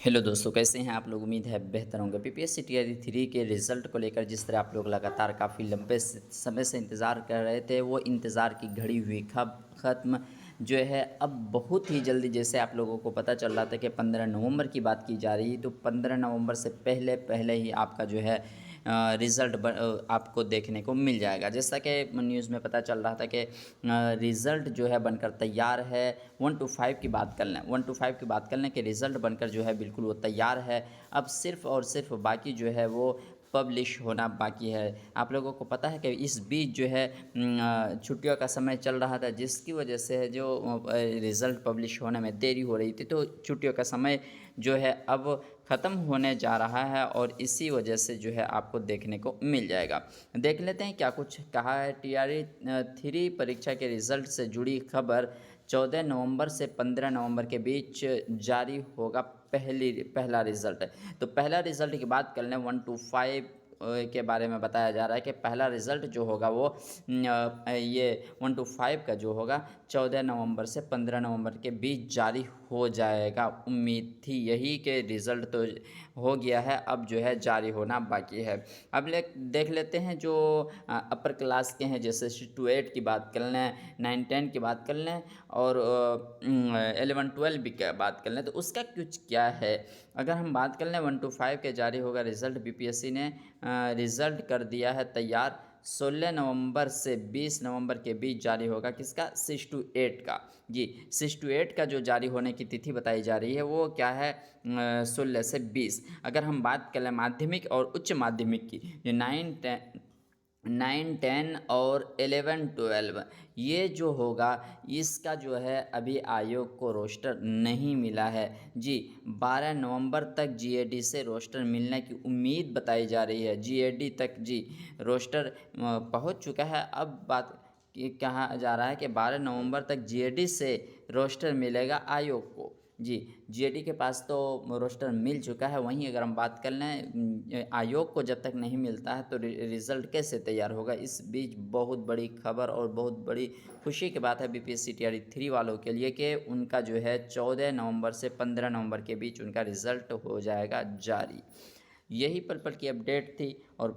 Hello दोस्तों, कैसे हैं आप लोग। उम्मीद है बेहतर होंगे। पीपीएससी टीआरई 3 के रिज़ल्ट को लेकर जिस तरह आप लोग लगातार काफ़ी लंबे समय से इंतज़ार कर रहे थे, वो इंतज़ार की घड़ी हुई खब ख़त्म जो है अब बहुत ही जल्दी। जैसे आप लोगों को पता चल रहा था कि 15 नवंबर की बात की जा रही है, तो 15 नवंबर से पहले पहले ही आपका जो है रिज़ल्ट आपको देखने को मिल जाएगा। जैसा कि न्यूज़ में पता चल रहा था कि रिज़ल्ट जो है बनकर तैयार है। 1 to 5 की बात कर लें, 1 to 5 की बात कर लें कि रिज़ल्ट बनकर जो है बिल्कुल वो तैयार है। अब सिर्फ़ और सिर्फ बाकी जो है वो पब्लिश होना बाकी है। आप लोगों को पता है कि इस बीच जो है छुट्टियों का समय चल रहा था, जिसकी वजह से जो रिज़ल्ट पब्लिश होने में देरी हो रही थी, तो छुट्टियों का समय जो है अब ख़त्म होने जा रहा है और इसी वजह से जो है आपको देखने को मिल जाएगा। देख लेते हैं क्या कुछ कहा है। टीआरई 3 परीक्षा के रिज़ल्ट से जुड़ी खबर। 14 नवंबर से 15 नवंबर के बीच जारी होगा पहला रिज़ल्ट। तो पहला रिज़ल्ट की बात कर लें, 1 to 5 के बारे में बताया जा रहा है कि पहला रिज़ल्ट जो होगा वो ये 1 to 5 का जो होगा 14 नवंबर से 15 नवंबर के बीच जारी हो जाएगा। उम्मीद थी यही कि रिज़ल्ट तो हो गया है, अब जो है जारी होना बाकी है। अब देख लेते हैं जो अपर क्लास के हैं, जैसे 6 to 8 की बात कर लें, 9 10 की बात कर लें और 11 12 भी क्या बात कर लें, तो उसका कुछ क्या है। अगर हम बात कर लें 1 to 5 के जारी होगा रिज़ल्ट। बीपीएससी ने रिज़ल्ट कर दिया है तैयार। 16 नवंबर से 20 नवंबर के बीच जारी होगा किसका, 6 to 8 का। जी, 6 to 8 का जो जारी होने की तिथि बताई जा रही है वो क्या है, 16 से 20। अगर हम बात करें माध्यमिक और उच्च माध्यमिक की, जो 9 10 और 11 12 ये जो होगा, इसका जो है अभी आयोग को रोस्टर नहीं मिला है। जी, 12 नवंबर तक जीएडी से रोस्टर मिलने की उम्मीद बताई जा रही है। जीएडी तक जी रोस्टर पहुंच चुका है। अब बात कहा जा रहा है कि 12 नवंबर तक जीएडी से रोस्टर मिलेगा आयोग को। जी, जीएडी के पास तो रोस्टर मिल चुका है। वहीं अगर हम बात कर लें आयोग को जब तक नहीं मिलता है तो रिज़ल्ट कैसे तैयार होगा। इस बीच बहुत बड़ी खबर और बहुत बड़ी खुशी की बात है बीपीएससी टीआरई 3 वालों के लिए कि उनका जो है 14 नवंबर से 15 नवंबर के बीच उनका रिज़ल्ट हो जाएगा जारी। यही पल पल की अपडेट थी और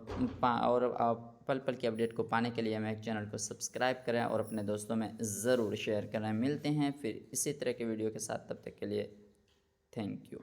पल पल की अपडेट को पाने के लिए हमारे चैनल को सब्सक्राइब करें और अपने दोस्तों में ज़रूर शेयर करें। मिलते हैं फिर इसी तरह के वीडियो के साथ, तब तक के लिए थैंक यू।